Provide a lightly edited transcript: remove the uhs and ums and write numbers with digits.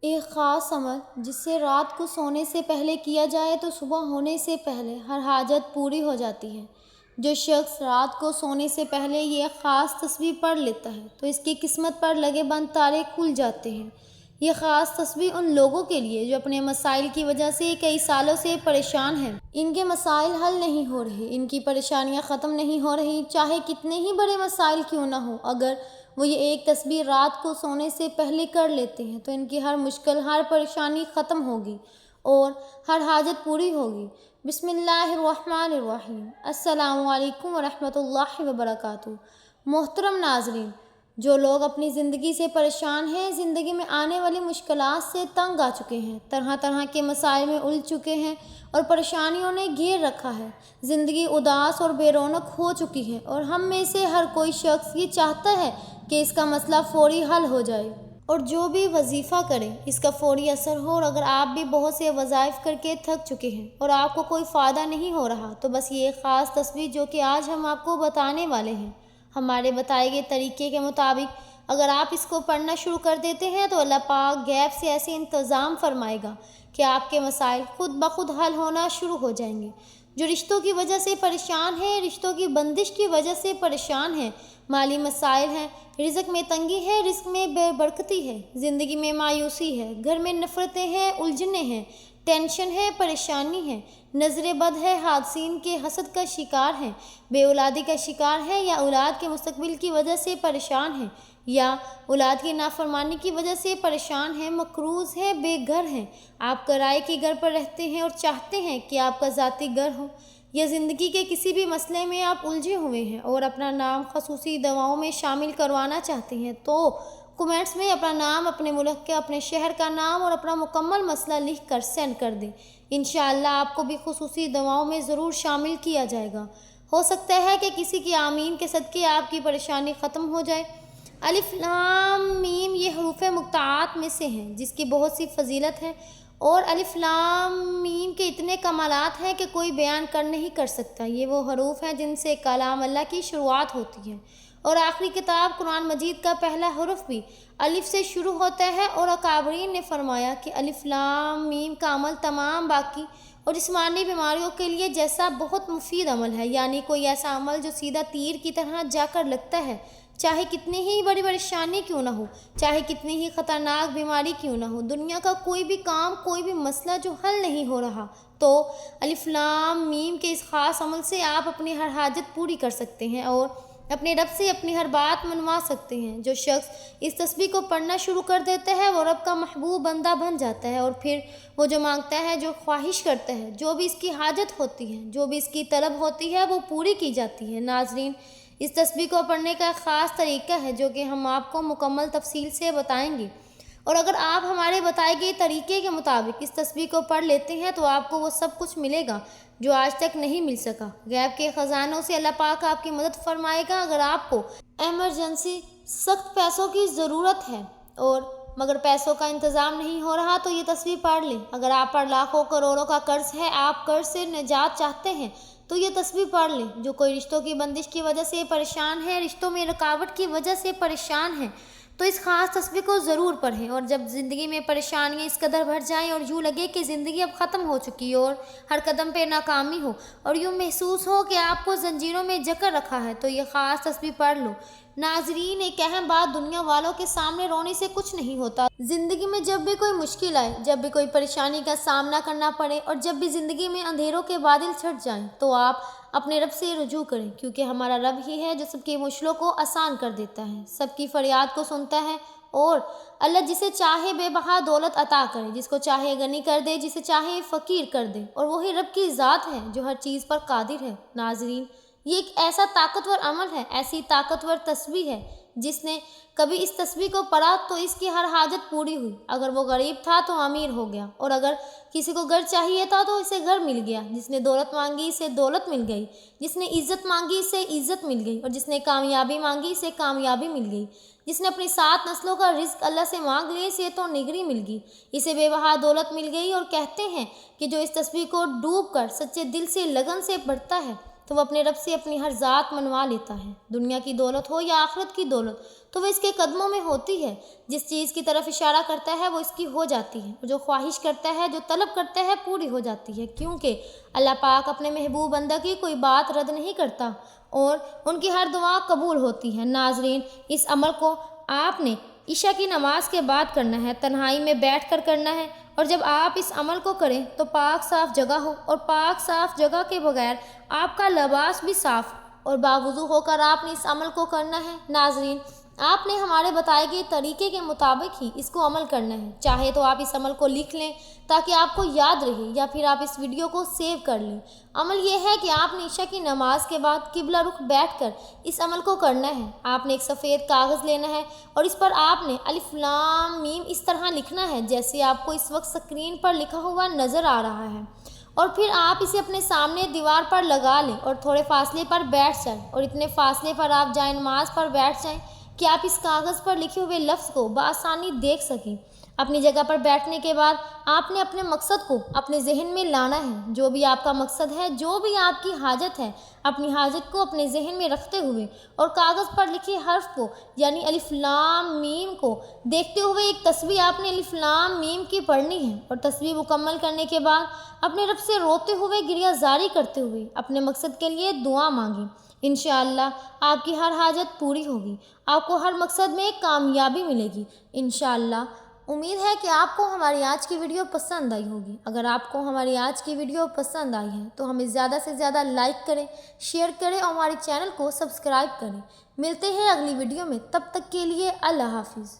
ایک خاص عمل جس سے رات کو سونے سے پہلے کیا جائے تو صبح ہونے سے پہلے ہر حاجت پوری ہو جاتی ہے۔ جو شخص رات کو سونے سے پہلے یہ خاص تسبیح پڑھ لیتا ہے تو اس کی قسمت پر لگے بند تارے کھل جاتے ہیں۔ یہ خاص تسبیح ان لوگوں کے لیے جو اپنے مسائل کی وجہ سے کئی سالوں سے پریشان ہیں۔ ان کے مسائل حل نہیں ہو رہے، ان کی پریشانیاں ختم نہیں ہو رہی، چاہے کتنے ہی بڑے مسائل کیوں نہ ہوں۔ اگر وہ یہ ایک تسبیح رات کو سونے سے پہلے کر لیتے ہیں تو ان کی ہر مشکل، ہر پریشانی ختم ہوگی اور ہر حاجت پوری ہوگی۔ بسم اللہ الرحمن الرحیم۔ السلام علیکم ورحمۃ اللہ وبرکاتہ۔ محترم ناظرین، جو لوگ اپنی زندگی سے پریشان ہیں، زندگی میں آنے والی مشکلات سے تنگ آ چکے ہیں، طرح طرح کے مسائل میں الجھ چکے ہیں اور پریشانیوں نے گھیر رکھا ہے، زندگی اداس اور بے رونق ہو چکی ہے اور ہم میں سے ہر کوئی شخص یہ چاہتا ہے کہ اس کا مسئلہ فوری حل ہو جائے اور جو بھی وظیفہ کرے اس کا فوری اثر ہو۔ اور اگر آپ بھی بہت سے وظائف کر کے تھک چکے ہیں اور آپ کو کوئی فائدہ نہیں ہو رہا تو بس یہ ایک خاص تسبیح جو کہ آج ہم آپ کو بتانے والے ہیں، ہمارے بتائے گئے طریقے کے مطابق اگر آپ اس کو پڑھنا شروع کر دیتے ہیں تو اللہ پاک غیب سے ایسے انتظام فرمائے گا کہ آپ کے مسائل خود بخود حل ہونا شروع ہو جائیں گے۔ جو رشتوں کی وجہ سے پریشان ہیں، رشتوں کی بندش کی وجہ سے پریشان ہیں، مالی مسائل ہیں، رزق میں تنگی ہے، رزق میں بے برکتی ہے، زندگی میں مایوسی ہے، گھر میں نفرتیں ہیں، الجھنیں ہیں، ٹینشن ہے، پریشانی ہے، نظر بد ہے، حاسدین کے حسد کا شکار ہیں، بے اولادی کا شکار ہے، یا اولاد کے مستقبل کی وجہ سے پریشان ہیں، یا اولاد کی نافرمانی کی وجہ سے پریشان ہیں، مقروض ہیں، بے گھر ہیں، آپ کرائے کے گھر پر رہتے ہیں اور چاہتے ہیں کہ آپ کا ذاتی گھر ہو، یا زندگی کے کسی بھی مسئلے میں آپ الجھے ہوئے ہیں اور اپنا نام خصوصی دعاؤں میں شامل کروانا چاہتے ہیں تو کومنٹس میں اپنا نام، اپنے ملک کا، اپنے شہر کا نام اور اپنا مکمل مسئلہ لکھ کر سینڈ کر دیں۔ انشاءاللہ آپ کو بھی خصوصی دعاؤں میں ضرور شامل کیا جائے گا۔ ہو سکتا ہے کہ کسی کی آمین کے صدقے آپ کی پریشانی ختم ہو جائے۔ الف لام میم یہ حروف مقطعات میں سے ہیں جس کی بہت سی فضیلت ہے، اور الف لام میم کے اتنے کمالات ہیں کہ کوئی بیان نہیں کر سکتا۔ یہ وہ حروف ہیں جن سے کلام اللہ کی شروعات ہوتی ہے، اور آخری کتاب قرآن مجید کا پہلا حرف بھی الف سے شروع ہوتا ہے، اور اکابرین نے فرمایا کہ الف لام میم کا عمل تمام باقی اور جسمانی بیماریوں کے لیے جیسا بہت مفید عمل ہے، یعنی کوئی ایسا عمل جو سیدھا تیر کی طرح جا کر لگتا ہے، چاہے کتنی ہی بڑی پریشانی کیوں نہ ہو، چاہے کتنی ہی خطرناک بیماری کیوں نہ ہو، دنیا کا کوئی بھی کام، کوئی بھی مسئلہ جو حل نہیں ہو رہا تو الف لام میم کے اس خاص عمل سے آپ اپنی ہر حاجت پوری کر سکتے ہیں اور اپنے رب سے اپنی ہر بات منوا سکتے ہیں۔ جو شخص اس تسبیح کو پڑھنا شروع کر دیتا ہے وہ رب کا محبوب بندہ بن جاتا ہے، اور پھر وہ جو مانگتا ہے، جو خواہش کرتا ہے، جو بھی اس کی حاجت ہوتی ہے، جو بھی اس کی طلب ہوتی ہے وہ پوری کی جاتی ہے۔ ناظرین، اس تسبیح کو پڑھنے کا ایک خاص طریقہ ہے جو کہ ہم آپ کو مکمل تفصیل سے بتائیں گے، اور اگر آپ ہمارے بتائے گئے طریقے کے مطابق اس تسبیح کو پڑھ لیتے ہیں تو آپ کو وہ سب کچھ ملے گا جو آج تک نہیں مل سکا۔ غیب کے خزانوں سے اللہ پاک آپ کی مدد فرمائے گا۔ اگر آپ کو ایمرجنسی سخت پیسوں کی ضرورت ہے اور مگر پیسوں کا انتظام نہیں ہو رہا تو یہ تسبیح پڑھ لیں۔ اگر آپ پر لاکھوں کروڑوں کا قرض ہے، آپ قرض سے نجات چاہتے ہیں تو یہ تسبیح پڑھ لیں۔ جو کوئی رشتوں کی بندش کی وجہ سے پریشان ہے، رشتوں میں رکاوٹ کی وجہ سے پریشان ہے تو اس خاص تسبیح کو ضرور پڑھیں، اور جب زندگی میں پریشانیاں اس قدر بڑھ جائیں اور یوں لگے کہ زندگی اب ختم ہو چکی اور ہر قدم پہ ناکامی ہو اور یوں محسوس ہو کہ آپ کو زنجیروں میں جکڑ رکھا ہے تو یہ خاص تسبیح پڑھ لو۔ ناظرین، ایک اہم بات، دنیا والوں کے سامنے رونے سے کچھ نہیں ہوتا۔ زندگی میں جب بھی کوئی مشکل آئے، جب بھی کوئی پریشانی کا سامنا کرنا پڑے اور جب بھی زندگی میں اندھیروں کے بادل چھٹ جائیں تو آپ اپنے رب سے رجوع کریں، کیونکہ ہمارا رب ہی ہے جو سب کی مشکلوں کو آسان کر دیتا ہے، سب کی فریاد کو سنتا ہے، اور اللہ جسے چاہے بے بہا دولت عطا کرے، جس کو چاہے غنی کر دے، جسے چاہے فقیر کر دے، اور وہی رب کی ذات ہے جو ہر چیز پر قادر ہے۔ ناظرین، یہ ایک ایسا طاقتور عمل ہے، ایسی طاقتور تسبیح ہے، جس نے کبھی اس تسبیح کو پڑھا تو اس کی ہر حاجت پوری ہوئی۔ اگر وہ غریب تھا تو امیر ہو گیا، اور اگر کسی کو گھر چاہیے تھا تو اسے گھر مل گیا، جس نے دولت مانگی اسے دولت مل گئی، جس نے عزت مانگی اسے عزت مل گئی، اور جس نے کامیابی مانگی اسے کامیابی مل گئی، جس نے اپنی 7 نسلوں کا رزق اللہ سے مانگ لیا اسے تو نگری مل گئی، اسے بے بہا دولت مل گئی۔ اور کہتے ہیں کہ جو اس تسبیح کو ڈوب کر سچے دل سے، لگن سے پڑھتا ہے، تو وہ اپنے رب سے اپنی ہر ذات منوا لیتا ہے، دنیا کی دولت ہو یا آخرت کی دولت، تو وہ اس کے قدموں میں ہوتی ہے۔ جس چیز کی طرف اشارہ کرتا ہے وہ اس کی ہو جاتی ہے، جو خواہش کرتا ہے، جو طلب کرتا ہے، پوری ہو جاتی ہے، کیونکہ اللہ پاک اپنے محبوب بندہ کی کوئی بات رد نہیں کرتا اور ان کی ہر دعا قبول ہوتی ہے۔ ناظرین، اس عمل کو آپ نے عشاء کی نماز کے بعد کرنا ہے، تنہائی میں بیٹھ کر کرنا ہے، اور جب آپ اس عمل کو کریں تو پاک صاف جگہ ہو، اور پاک صاف جگہ کے بغیر آپ کا لباس بھی صاف اور باوضو ہو کر آپ نے اس عمل کو کرنا ہے۔ ناظرین، آپ نے ہمارے بتائے گئے طریقے کے مطابق ہی اس کو عمل کرنا ہے۔ چاہے تو آپ اس عمل کو لکھ لیں تاکہ آپ کو یاد رہے، یا پھر آپ اس ویڈیو کو سیو کر لیں۔ عمل یہ ہے کہ آپ نے عشاء کی نماز کے بعد قبلہ رخ بیٹھ کر اس عمل کو کرنا ہے۔ آپ نے ایک سفید کاغذ لینا ہے اور اس پر آپ نے الف لام میم اس طرح لکھنا ہے جیسے آپ کو اس وقت اسکرین پر لکھا ہوا نظر آ رہا ہے، اور پھر آپ اسے اپنے سامنے دیوار پر لگا لیں اور تھوڑے فاصلے پر بیٹھ جائیں، اور اتنے فاصلے پر آپ جائے نماز پر بیٹھ جائیں کہ آپ اس کاغذ پر لکھے ہوئے لفظ کو بآسانی دیکھ سکیں۔ اپنی جگہ پر بیٹھنے کے بعد آپ نے اپنے مقصد کو اپنے ذہن میں لانا ہے۔ جو بھی آپ کا مقصد ہے، جو بھی آپ کی حاجت ہے، اپنی حاجت کو اپنے ذہن میں رکھتے ہوئے اور کاغذ پر لکھے حرف کو یعنی الف لام میم کو دیکھتے ہوئے ایک تسبیح آپ نے الف لام میم کی پڑھنی ہے، اور تسبیح مکمل کرنے کے بعد اپنے رب سے روتے ہوئے گریہ زاری کرتے ہوئے اپنے مقصد کے لیے دعا مانگیں۔ انشاءاللہ آپ کی ہر حاجت پوری ہوگی، آپ کو ہر مقصد میں کامیابی ملے گی انشاءاللہ۔ امید ہے کہ آپ کو ہماری آج کی ویڈیو پسند آئی ہوگی۔ اگر آپ کو ہماری آج کی ویڈیو پسند آئی ہے تو ہمیں زیادہ سے زیادہ لائک کریں، شیئر کریں اور ہمارے چینل کو سبسکرائب کریں۔ ملتے ہیں اگلی ویڈیو میں، تب تک کے لیے اللہ حافظ۔